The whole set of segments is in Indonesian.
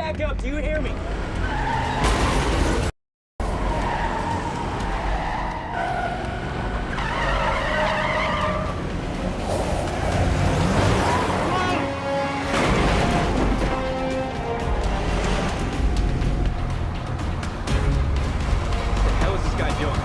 back up. Do you hear me? How is this guy doing?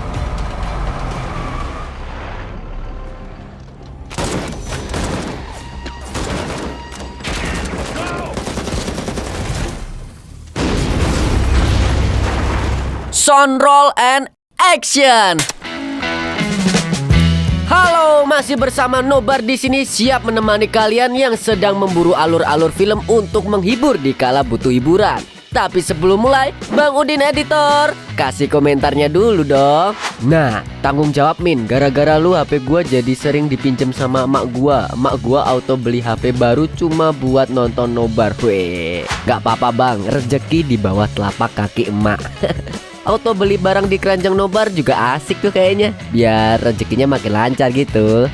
Sound roll and action. Halo, masih bersama Nobar di sini, siap menemani kalian yang sedang memburu alur-alur film untuk menghibur di kala butuh hiburan. Tapi sebelum mulai, Bang Udin editor, kasih komentarnya dulu dong. Nah, tanggung jawab Min, gara-gara lu HP gua jadi sering dipinjem sama emak gua. Emak gua auto beli HP baru cuma buat nonton Nobar. Weh, gak apa-apa bang, rezeki di bawah telapak kaki emak. Auto beli barang di keranjang Nobar juga asik tuh kayaknya, biar rezekinya makin lancar gitu.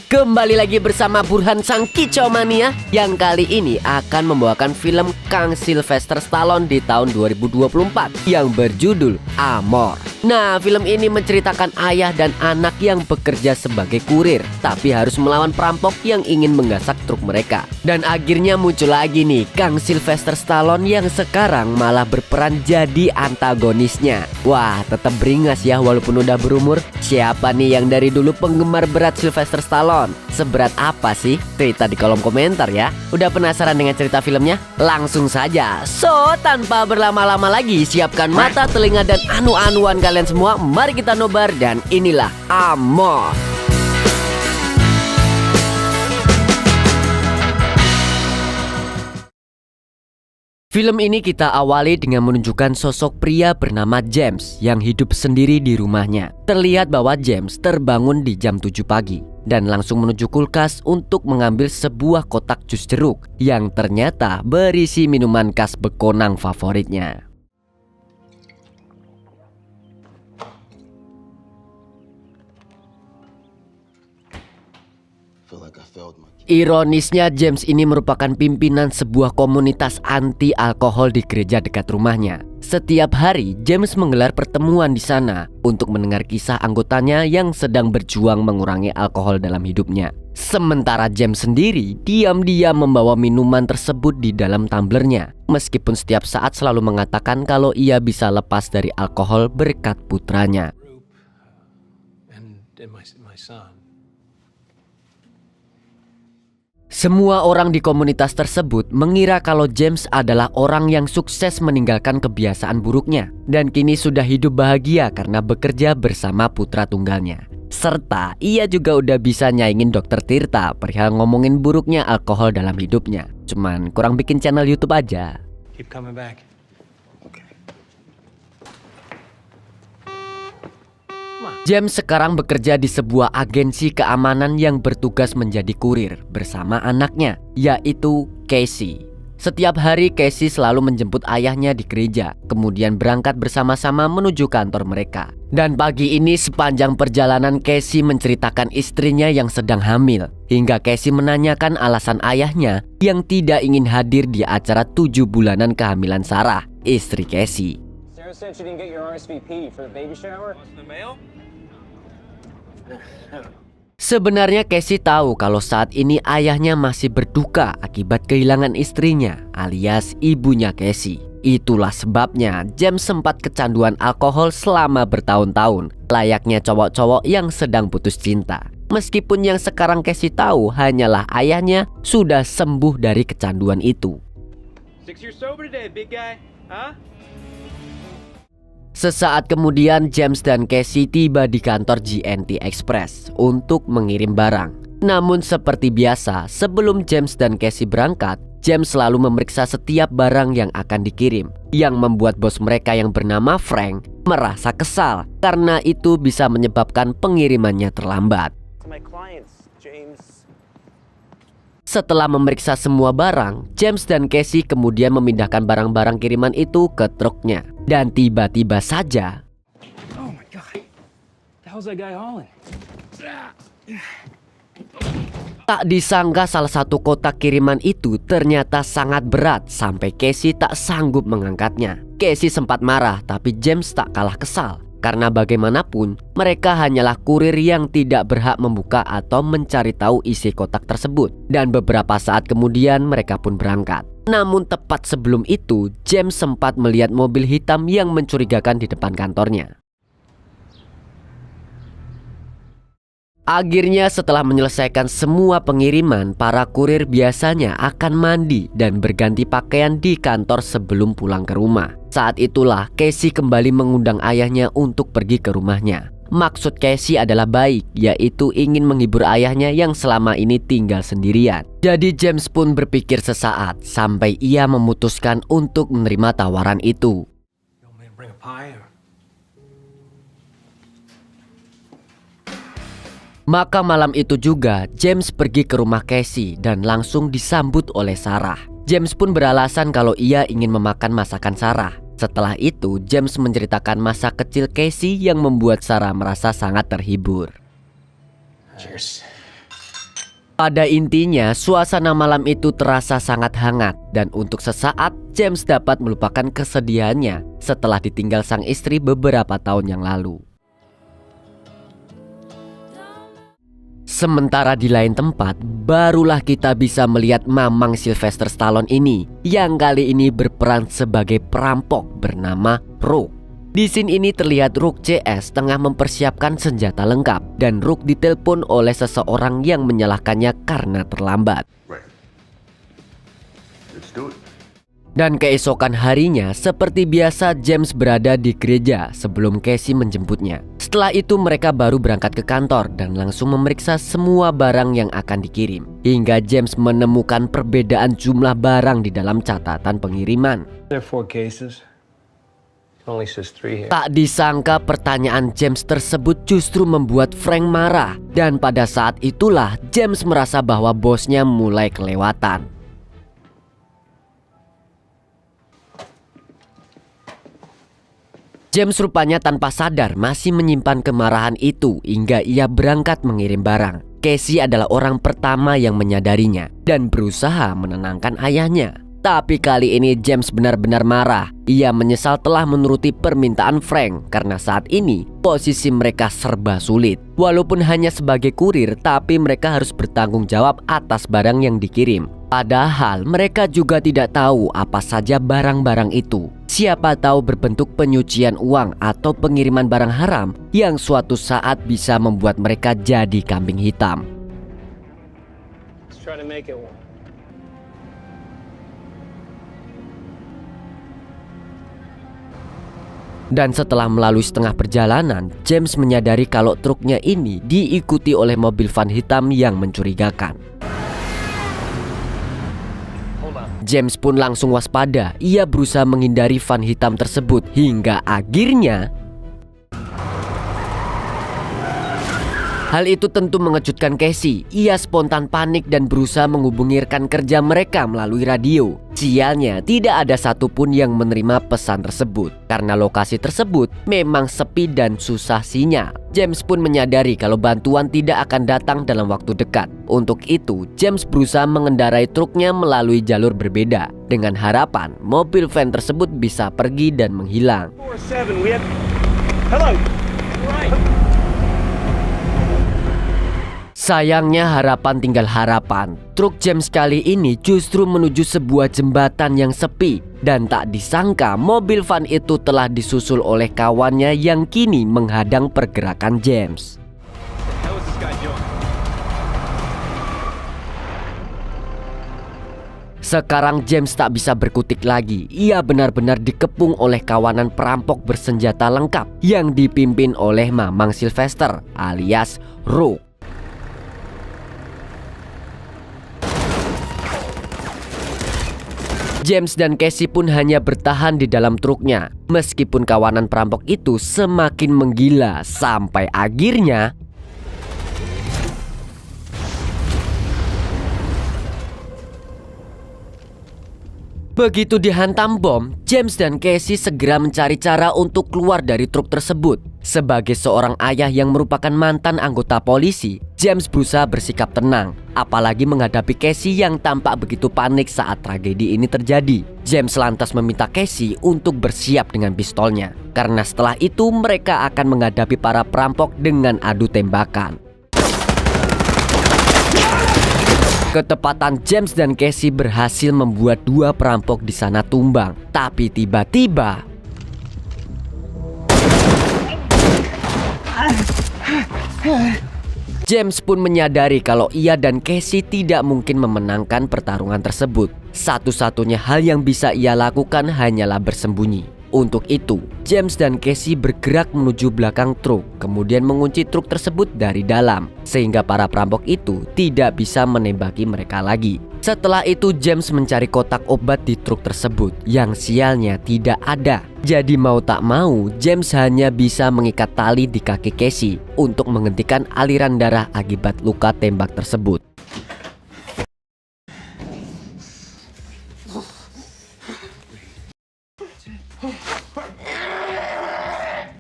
Kembali lagi bersama Burhan Sang Kicau Mania yang kali ini akan membawakan film Kang Sylvester Stallone di tahun 2024 yang berjudul Amor. Nah, film ini menceritakan ayah dan anak yang bekerja sebagai kurir tapi harus melawan perampok yang ingin menggasak truk mereka. Dan akhirnya muncul lagi nih Kang Sylvester Stallone yang sekarang malah berperan jadi antagonisnya. Wah, tetap beringas ya walaupun udah berumur. Siapa nih yang dari dulu penggemar berat Sylvester Stallone? Seberat apa sih? Cerita di kolom komentar ya. Udah penasaran dengan cerita filmnya? Langsung saja. So, tanpa berlama-lama lagi, siapkan mata, telinga, dan anu-anuan kalian semua. Mari kita nobar dan inilah Amor. Film ini kita awali dengan menunjukkan sosok pria bernama James yang hidup sendiri di rumahnya. Terlihat bahwa James terbangun di jam 7 pagi dan langsung menuju kulkas untuk mengambil sebuah kotak jus jeruk yang ternyata berisi minuman khas bekonang favoritnya. Ironisnya James ini merupakan pimpinan sebuah komunitas anti alkohol di gereja dekat rumahnya. Setiap hari James menggelar pertemuan di sana untuk mendengar kisah anggotanya yang sedang berjuang mengurangi alkohol dalam hidupnya. Sementara James sendiri diam-diam membawa minuman tersebut di dalam tumblernya, meskipun setiap saat selalu mengatakan kalau ia bisa lepas dari alkohol berkat putranya. Semua orang di komunitas tersebut mengira kalau James adalah orang yang sukses meninggalkan kebiasaan buruknya dan kini sudah hidup bahagia karena bekerja bersama putra tunggalnya. Serta ia juga udah bisa nyaingin Dr. Tirta perihal ngomongin buruknya alkohol dalam hidupnya. Cuman kurang bikin channel YouTube aja. Keep coming back. James sekarang bekerja di sebuah agensi keamanan yang bertugas menjadi kurir bersama anaknya, yaitu Casey. Setiap hari Casey selalu menjemput ayahnya di gereja, kemudian berangkat bersama-sama menuju kantor mereka. Dan pagi ini sepanjang perjalanan Casey menceritakan istrinya yang sedang hamil, hingga Casey menanyakan alasan ayahnya yang tidak ingin hadir di acara 7 bulanan kehamilan Sarah, istri Casey. Sarah said she didn't get your RSVP for the baby shower. The mail? Sebenarnya Casey tahu kalau saat ini ayahnya masih berduka akibat kehilangan istrinya alias ibunya Casey. Itulah sebabnya James sempat kecanduan alkohol selama bertahun-tahun, layaknya cowok-cowok yang sedang putus cinta. Meskipun yang sekarang Casey tahu hanyalah ayahnya sudah sembuh dari kecanduan itu. 6 years sober today, big guy. Huh? Sesaat kemudian James dan Casey tiba di kantor G&T Express untuk mengirim barang. Namun seperti biasa, sebelum James dan Casey berangkat, James selalu memeriksa setiap barang yang akan dikirim, yang membuat bos mereka yang bernama Frank merasa kesal karena itu bisa menyebabkan pengirimannya terlambat. Setelah memeriksa semua barang, James dan Casey kemudian memindahkan barang-barang kiriman itu ke truknya. Dan tiba-tiba saja, Oh my god. The hell's that guy hauling? Tak disangka salah satu kotak kiriman itu ternyata sangat berat sampai Casey tak sanggup mengangkatnya. Casey sempat marah, tapi James tak kalah kesal. Karena bagaimanapun mereka hanyalah kurir yang tidak berhak membuka atau mencari tahu isi kotak tersebut. Dan beberapa saat kemudian mereka pun berangkat. Namun tepat sebelum itu James sempat melihat mobil hitam yang mencurigakan di depan kantornya. Akhirnya setelah menyelesaikan semua pengiriman, para kurir biasanya akan mandi dan berganti pakaian di kantor sebelum pulang ke rumah. Saat itulah Casey kembali mengundang ayahnya untuk pergi ke rumahnya. Maksud Casey adalah baik, yaitu ingin menghibur ayahnya yang selama ini tinggal sendirian. Jadi James pun berpikir sesaat sampai ia memutuskan untuk menerima tawaran itu. Maka malam itu juga James pergi ke rumah Casey dan langsung disambut oleh Sarah. James pun beralasan kalau ia ingin memakan masakan Sarah. Setelah itu James menceritakan masa kecil Casey yang membuat Sarah merasa sangat terhibur. Cheers. Pada intinya suasana malam itu terasa sangat hangat. Dan untuk sesaat James dapat melupakan kesedihannya setelah ditinggal sang istri beberapa tahun yang lalu. Sementara di lain tempat, barulah kita bisa melihat Mamang Sylvester Stallone ini yang kali ini berperan sebagai perampok bernama Rook. Di scene ini terlihat Rook CS tengah mempersiapkan senjata lengkap dan Rook ditelepon oleh seseorang yang menyalahkannya karena terlambat. Let's do it. Dan keesokan harinya, seperti biasa James berada di gereja sebelum Casey menjemputnya. Setelah itu mereka baru berangkat ke kantor dan langsung memeriksa semua barang yang akan dikirim. Hingga James menemukan perbedaan jumlah barang di dalam catatan pengiriman. There are 4 cases. Only says 3 here. Tak disangka pertanyaan James tersebut justru membuat Frank marah. Dan pada saat itulah James merasa bahwa bosnya mulai kelewatan. James rupanya tanpa sadar masih menyimpan kemarahan itu hingga ia berangkat mengirim barang. Casey adalah orang pertama yang menyadarinya dan berusaha menenangkan ayahnya. Tapi kali ini James benar-benar marah. Ia menyesal telah menuruti permintaan Frank karena saat ini posisi mereka serba sulit. Walaupun hanya sebagai kurir, tapi mereka harus bertanggung jawab atas barang yang dikirim. Padahal mereka juga tidak tahu apa saja barang-barang itu. Siapa tahu berbentuk penyucian uang atau pengiriman barang haram yang suatu saat bisa membuat mereka jadi kambing hitam. Let's try to make it one. Dan setelah melalui setengah perjalanan, James menyadari kalau truknya ini diikuti oleh mobil van hitam yang mencurigakan. James pun langsung waspada. Ia berusaha menghindari van hitam tersebut hingga akhirnya hal itu tentu mengejutkan Casey. Ia spontan panik dan berusaha menghubungi rekan kerja mereka melalui radio. Sialnya tidak ada satupun yang menerima pesan tersebut karena lokasi tersebut memang sepi dan susah sinyal. James pun menyadari kalau bantuan tidak akan datang dalam waktu dekat. Untuk itu James berusaha mengendarai truknya melalui jalur berbeda dengan harapan mobil van tersebut bisa pergi dan menghilang. 4-7, we have... Hello! Right. Sayangnya harapan tinggal harapan. Truk James kali ini justru menuju sebuah jembatan yang sepi. Dan tak disangka mobil van itu telah disusul oleh kawannya yang kini menghadang pergerakan James. How is this guy doing? Sekarang James tak bisa berkutik lagi. Ia benar-benar dikepung oleh kawanan perampok bersenjata lengkap yang dipimpin oleh Mamang Sylvester alias Rook. James dan Casey pun hanya bertahan di dalam truknya. Meskipun kawanan perampok itu semakin menggila sampai akhirnya begitu dihantam bom, James dan Casey segera mencari cara untuk keluar dari truk tersebut. Sebagai seorang ayah yang merupakan mantan anggota polisi, James berusaha bersikap tenang, apalagi menghadapi Casey yang tampak begitu panik saat tragedi ini terjadi. James lantas meminta Casey untuk bersiap dengan pistolnya, karena setelah itu mereka akan menghadapi para perampok dengan adu tembakan. Ketepatan James dan Casey berhasil membuat dua perampok di sana tumbang. Tapi tiba-tiba James pun menyadari kalau ia dan Casey tidak mungkin memenangkan pertarungan tersebut. Satu-satunya hal yang bisa ia lakukan hanyalah bersembunyi. Untuk itu, James dan Casey bergerak menuju belakang truk, kemudian mengunci truk tersebut dari dalam, sehingga para perampok itu tidak bisa menembaki mereka lagi. Setelah itu, James mencari kotak obat di truk tersebut, yang sialnya tidak ada. Jadi mau tak mau, James hanya bisa mengikat tali di kaki Casey untuk menghentikan aliran darah akibat luka tembak tersebut.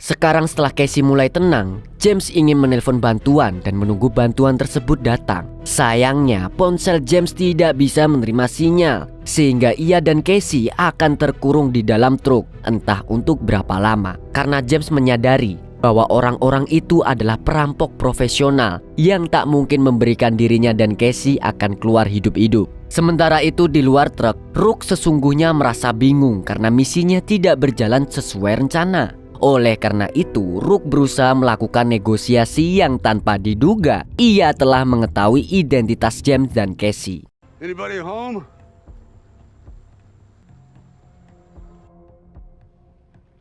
Sekarang setelah Casey mulai tenang, James ingin menelpon bantuan dan menunggu bantuan tersebut datang. Sayangnya, ponsel James tidak bisa menerima sinyal, sehingga ia dan Casey akan terkurung di dalam truk entah untuk berapa lama. Karena James menyadari bahwa orang-orang itu adalah perampok profesional yang tak mungkin memberikan dirinya dan Casey akan keluar hidup-hidup. Sementara itu di luar truk, Rook sesungguhnya merasa bingung karena misinya tidak berjalan sesuai rencana. Oleh karena itu, Rook berusaha melakukan negosiasi yang tanpa diduga ia telah mengetahui identitas James dan Casey. Anybody home?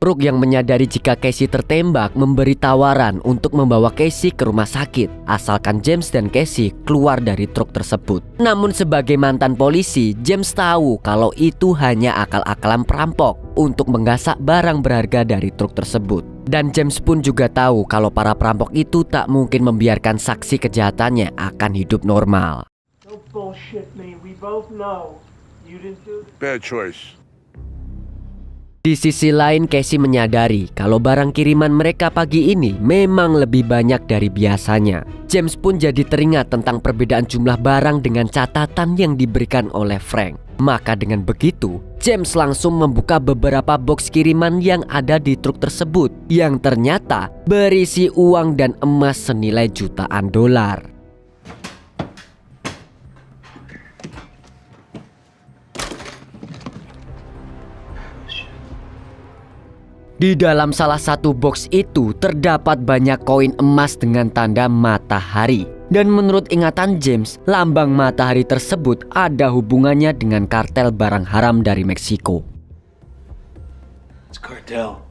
Rook yang menyadari jika Casey tertembak memberi tawaran untuk membawa Casey ke rumah sakit asalkan James dan Casey keluar dari truk tersebut. Namun sebagai mantan polisi, James tahu kalau itu hanya akal-akalan perampok untuk menggasak barang berharga dari truk tersebut. Dan James pun juga tahu kalau para perampok itu tak mungkin membiarkan saksi kejahatannya akan hidup normal. No bullshit, man. We both know you didn't do it. Bad choice. Di sisi lain, Casey menyadari kalau barang kiriman mereka pagi ini memang lebih banyak dari biasanya. James pun jadi teringat tentang perbedaan jumlah barang dengan catatan yang diberikan oleh Frank. Maka dengan begitu, James langsung membuka beberapa box kiriman yang ada di truk tersebut, yang ternyata berisi uang dan emas senilai jutaan dolar. Di dalam salah satu box itu terdapat banyak koin emas dengan tanda matahari. Dan menurut ingatan James, lambang matahari tersebut ada hubungannya dengan kartel barang haram dari Meksiko. It's cartel.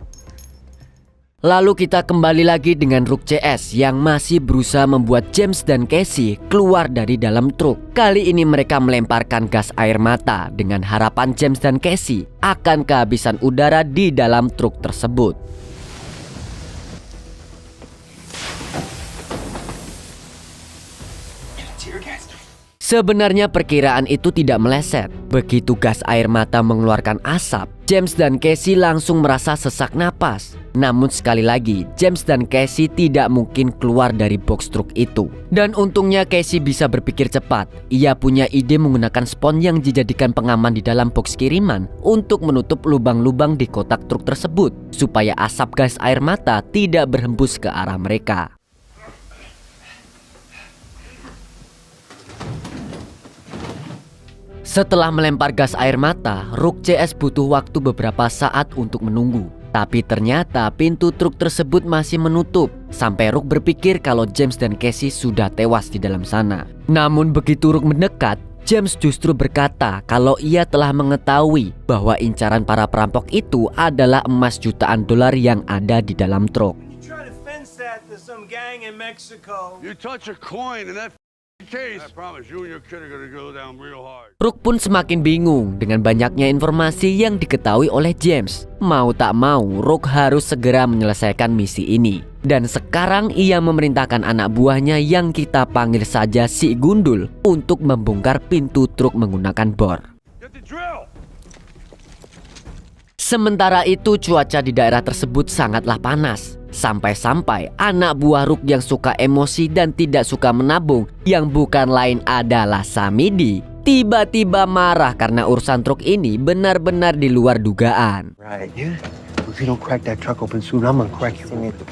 Lalu kita kembali lagi dengan Rook CS yang masih berusaha membuat James dan Casey keluar dari dalam truk. Kali ini mereka melemparkan gas air mata dengan harapan James dan Casey akan kehabisan udara di dalam truk tersebut. Sebenarnya perkiraan itu tidak meleset. Begitu gas air mata mengeluarkan asap, James dan Casey langsung merasa sesak napas. Namun sekali lagi, James dan Casey tidak mungkin keluar dari box truk itu. Dan untungnya Casey bisa berpikir cepat. Ia punya ide menggunakan spons yang dijadikan pengaman di dalam box kiriman untuk menutup lubang-lubang di kotak truk tersebut, supaya asap gas air mata tidak berhembus ke arah mereka. Setelah melempar gas air mata, Rook CS butuh waktu beberapa saat untuk menunggu. Tapi ternyata pintu truk tersebut masih menutup. Sampai Rook berpikir kalau James dan Casey sudah tewas di dalam sana. Namun begitu Rook mendekat, James justru berkata kalau ia telah mengetahui bahwa incaran para perampok itu adalah emas jutaan dolar yang ada di dalam truk. You try to fence that to some gang in Mexico. You touch a coin in that case, I promise you and your kid are gonna go down real hard. Rook pun semakin bingung dengan banyaknya informasi yang diketahui oleh James. Mau tak mau, Rook harus segera menyelesaikan misi ini. Dan sekarang ia memerintahkan anak buahnya yang kita panggil saja si Gundul untuk membongkar pintu truk menggunakan bor. Get the drill. Sementara itu cuaca di daerah tersebut sangatlah panas. Sampai-sampai anak buah Rook yang suka emosi dan tidak suka menabung, yang bukan lain adalah Samidi, tiba-tiba marah karena urusan truk ini benar-benar di luar dugaan. Right, yeah. If you don't crack that truck open soon, I'm gonna crack you in the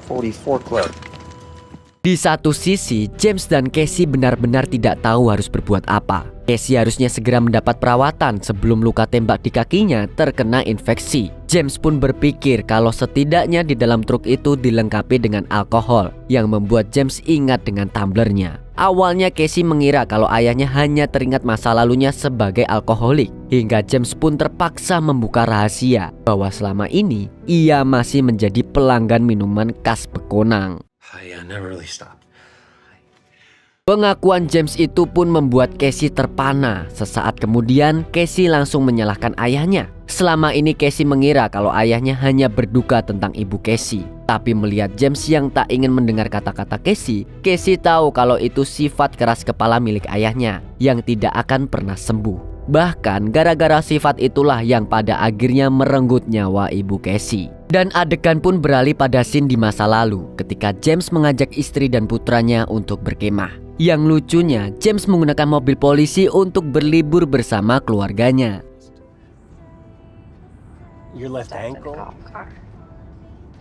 44 club. Di satu sisi, James dan Casey benar-benar tidak tahu harus berbuat apa. Casey harusnya segera mendapat perawatan sebelum luka tembak di kakinya terkena infeksi. James pun berpikir kalau setidaknya di dalam truk itu dilengkapi dengan alkohol, yang membuat James ingat dengan tumblernya. Awalnya Casey mengira kalau ayahnya hanya teringat masa lalunya sebagai alkoholik, hingga James pun terpaksa membuka rahasia bahwa selama ini ia masih menjadi pelanggan minuman khas Bekonang. I never really stopped. Pengakuan James itu pun membuat Casey terpana. Sesaat kemudian, Casey langsung menyalahkan ayahnya. Selama ini Casey mengira kalau ayahnya hanya berduka tentang ibu Casey. Tapi melihat James yang tak ingin mendengar kata-kata Casey tahu kalau itu sifat keras kepala milik ayahnya yang tidak akan pernah sembuh. Bahkan gara-gara sifat itulah yang pada akhirnya merenggut nyawa ibu Casey. Dan adegan pun beralih pada scene di masa lalu ketika James mengajak istri dan putranya untuk berkemah. Yang lucunya, James menggunakan mobil polisi untuk berlibur bersama keluarganya. Your left ankle?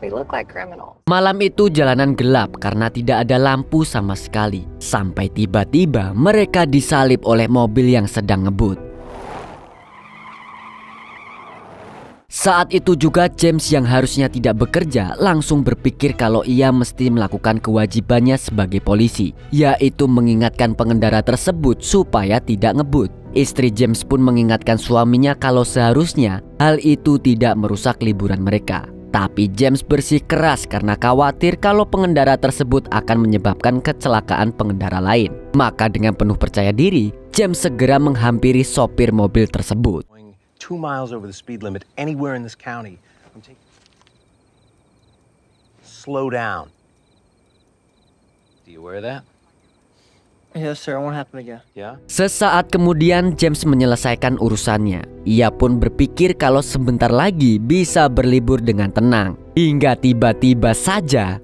We look like criminals. Malam itu jalanan gelap karena tidak ada lampu sama sekali. Sampai tiba-tiba mereka disalip oleh mobil yang sedang ngebut. Saat itu juga James yang harusnya tidak bekerja langsung berpikir kalau ia mesti melakukan kewajibannya sebagai polisi, yaitu mengingatkan pengendara tersebut supaya tidak ngebut. Istri James pun mengingatkan suaminya kalau seharusnya hal itu tidak merusak liburan mereka. Tapi James bersikeras karena khawatir kalau pengendara tersebut akan menyebabkan kecelakaan pengendara lain. Maka dengan penuh percaya diri, James segera menghampiri sopir mobil tersebut. 2 miles over the speed limit anywhere in this county. Slow down. Do you wear that? Yes, sir. It won't happen again. Yeah? Sesaat kemudian James menyelesaikan urusannya. Ia pun berpikir kalau sebentar lagi bisa berlibur dengan tenang. Hingga tiba-tiba saja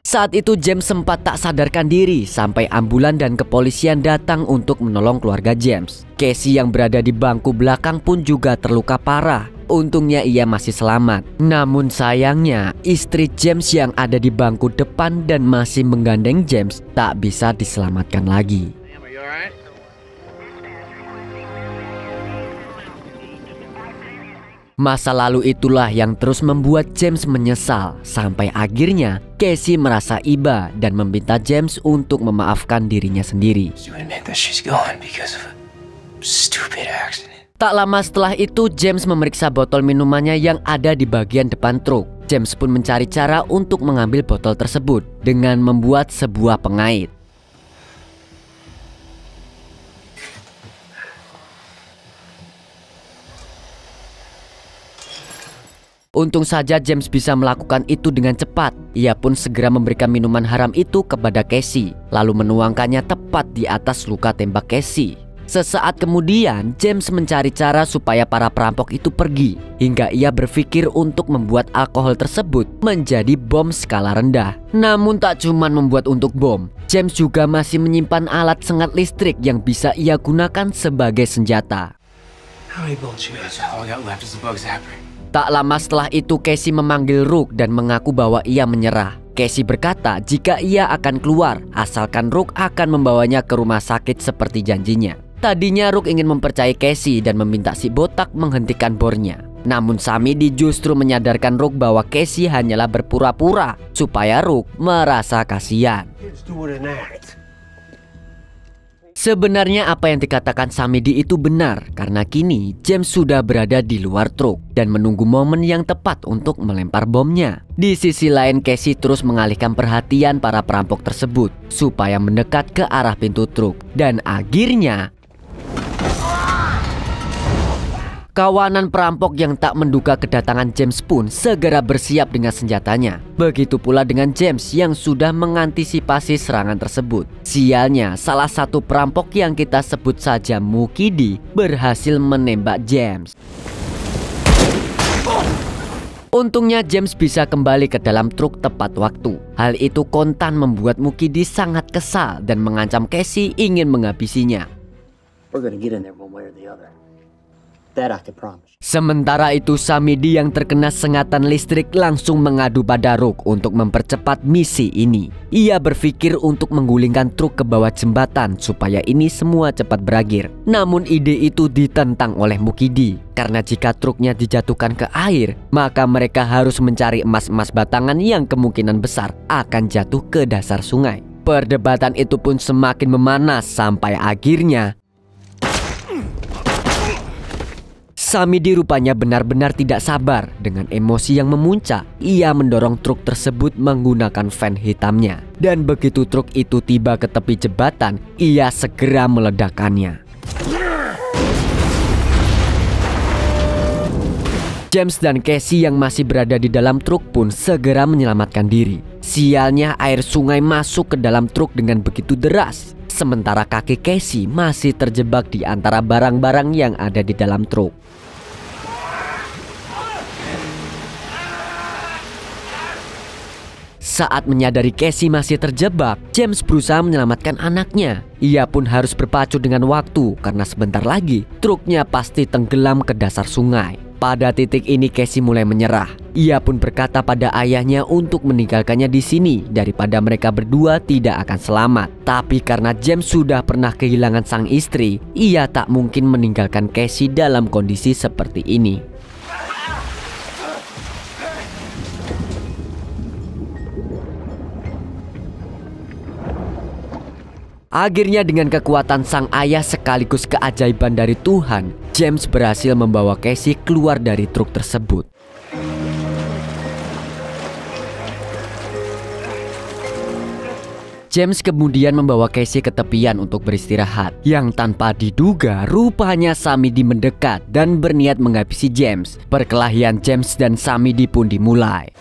saat itu James sempat tak sadarkan diri sampai ambulan dan kepolisian datang untuk menolong keluarga James. Casey yang berada di bangku belakang pun juga terluka parah. Untungnya ia masih selamat. Namun sayangnya istri James yang ada di bangku depan dan masih menggandeng James tak bisa diselamatkan lagi. Masa lalu itulah yang terus membuat James menyesal. Sampai akhirnya Casey merasa iba dan meminta James untuk memaafkan dirinya sendiri. You admit that she's gone because of a stupid accident. Tak lama setelah itu James memeriksa botol minumannya yang ada di bagian depan truk. James pun mencari cara untuk mengambil botol tersebut dengan membuat sebuah pengait. Untung saja James bisa melakukan itu dengan cepat. Ia pun segera memberikan minuman haram itu kepada Casey, lalu menuangkannya tepat di atas luka tembak Casey. Sesaat kemudian James mencari cara supaya para perampok itu pergi, hingga ia berpikir untuk membuat alkohol tersebut menjadi bom skala rendah. Namun tak cuma membuat untuk bom, James juga masih menyimpan alat sengat listrik yang bisa ia gunakan sebagai senjata. How many bullets you got? All I got left is the bug zapper. Tak lama setelah itu Casey memanggil Rook dan mengaku bahwa ia menyerah. Casey berkata jika ia akan keluar asalkan Rook akan membawanya ke rumah sakit seperti janjinya. Tadinya Rook ingin mempercayai Casey dan meminta si botak menghentikan bornya. Namun Samidi justru menyadarkan Rook bahwa Casey hanyalah berpura-pura supaya Rook merasa kasihan. It's doing an act. Sebenarnya apa yang dikatakan Samidi itu benar karena kini James sudah berada di luar truk dan menunggu momen yang tepat untuk melempar bomnya. Di sisi lain Casey terus mengalihkan perhatian para perampok tersebut supaya mendekat ke arah pintu truk dan akhirnya Kawanan perampok yang tak menduga kedatangan James pun segera bersiap dengan senjatanya. Begitu pula dengan James yang sudah mengantisipasi serangan tersebut. Sialnya, salah satu perampok yang kita sebut saja Mukidi berhasil menembak James. Untungnya James bisa kembali ke dalam truk tepat waktu. Hal itu kontan membuat Mukidi sangat kesal dan mengancam Casey ingin menghabisinya. We're gonna get in there one way or the other. That I can promise. Sementara itu Samidi yang terkena sengatan listrik langsung mengadu pada Rook untuk mempercepat misi ini. Ia berpikir untuk menggulingkan truk ke bawah jembatan supaya ini semua cepat berakhir. Namun ide itu ditentang oleh Mukidi. Karena jika truknya dijatuhkan ke air, maka mereka harus mencari emas-emas batangan yang kemungkinan besar akan jatuh ke dasar sungai. Perdebatan itu pun semakin memanas sampai akhirnya Samidi rupanya benar-benar tidak sabar. Dengan emosi yang memuncak, ia mendorong truk tersebut menggunakan fan hitamnya. Dan begitu truk itu tiba ke tepi jembatan, ia segera meledakkannya. James dan Casey yang masih berada di dalam truk pun segera menyelamatkan diri. Sialnya, air sungai masuk ke dalam truk dengan begitu deras. Sementara kaki Casey masih terjebak di antara barang-barang yang ada di dalam truk. Saat menyadari Casey masih terjebak, James berusaha menyelamatkan anaknya. Ia pun harus berpacu dengan waktu karena sebentar lagi truknya pasti tenggelam ke dasar sungai. Pada titik ini Casey mulai menyerah. Ia pun berkata pada ayahnya untuk meninggalkannya di sini daripada mereka berdua tidak akan selamat. Tapi karena James sudah pernah kehilangan sang istri, ia tak mungkin meninggalkan Casey dalam kondisi seperti ini. Akhirnya dengan kekuatan sang ayah sekaligus keajaiban dari Tuhan, James berhasil membawa Casey keluar dari truk tersebut. James kemudian membawa Casey ke tepian untuk beristirahat. Yang tanpa diduga, rupanya Samidi mendekat dan berniat menghabisi James. Perkelahian James dan Samidi pun dimulai.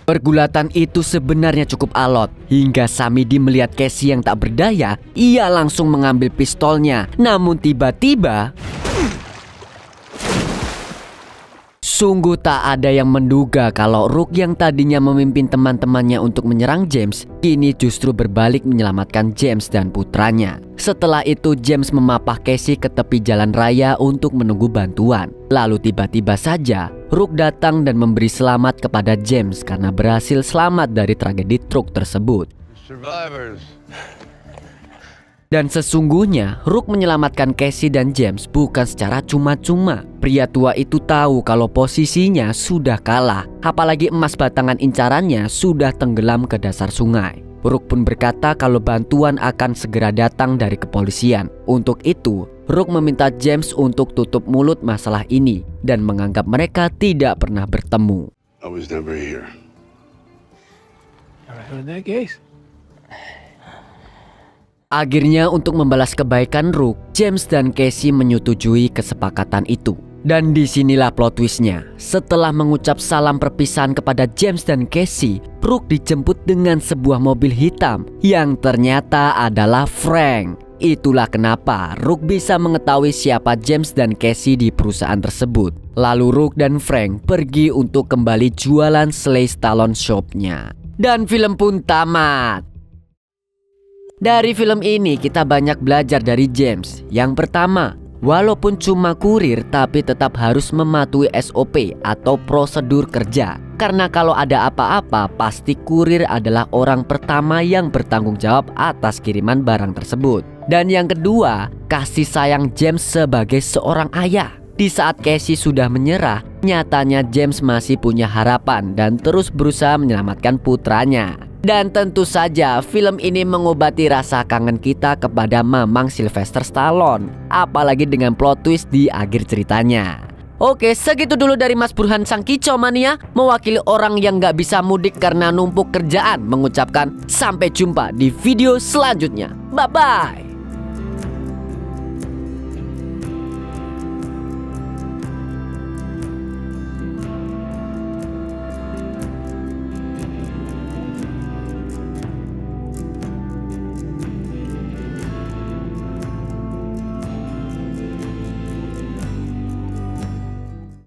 Pergulatan itu sebenarnya cukup alot. Hingga Samidi melihat Casey yang tak berdaya, ia langsung mengambil pistolnya. Namun tiba-tiba sungguh tak ada yang menduga kalau Rook yang tadinya memimpin teman-temannya untuk menyerang James, kini justru berbalik menyelamatkan James dan putranya. Setelah itu James memapah Casey ke tepi jalan raya untuk menunggu bantuan. Lalu tiba-tiba saja Rook datang dan memberi selamat kepada James karena berhasil selamat dari tragedi truk tersebut. Survivors. Dan sesungguhnya Rook menyelamatkan Casey dan James bukan secara cuma-cuma. Pria tua itu tahu kalau posisinya sudah kalah, apalagi emas batangan incarannya sudah tenggelam ke dasar sungai. Rook pun berkata kalau bantuan akan segera datang dari kepolisian. Untuk itu, Rook meminta James untuk tutup mulut masalah ini dan menganggap mereka tidak pernah bertemu. I was never here. In that case. Akhirnya untuk membalas kebaikan Rook, James dan Casey menyetujui kesepakatan itu. Dan disinilah plot twistnya. Setelah mengucap salam perpisahan kepada James dan Casey, Rook dijemput dengan sebuah mobil hitam yang ternyata adalah Frank. Itulah kenapa Rook bisa mengetahui siapa James dan Casey di perusahaan tersebut. Lalu Rook dan Frank pergi untuk kembali jualan Sly Stallone shop-nya. Dan film pun tamat. Dari film ini kita banyak belajar dari James. Yang pertama, walaupun cuma kurir tapi tetap harus mematuhi SOP atau prosedur kerja. Karena kalau ada apa-apa pasti kurir adalah orang pertama yang bertanggung jawab atas kiriman barang tersebut. Dan yang kedua, kasih sayang James sebagai seorang ayah. Di saat Casey sudah menyerah, nyatanya James masih punya harapan dan terus berusaha menyelamatkan putranya. Dan tentu saja film ini mengobati rasa kangen kita kepada Mamang Sylvester Stallone. Apalagi dengan plot twist di akhir ceritanya. Oke, segitu dulu dari Mas Burhan sang kicomania, mewakili orang yang gak bisa mudik karena numpuk kerjaan, mengucapkan sampai jumpa di video selanjutnya. Bye-bye.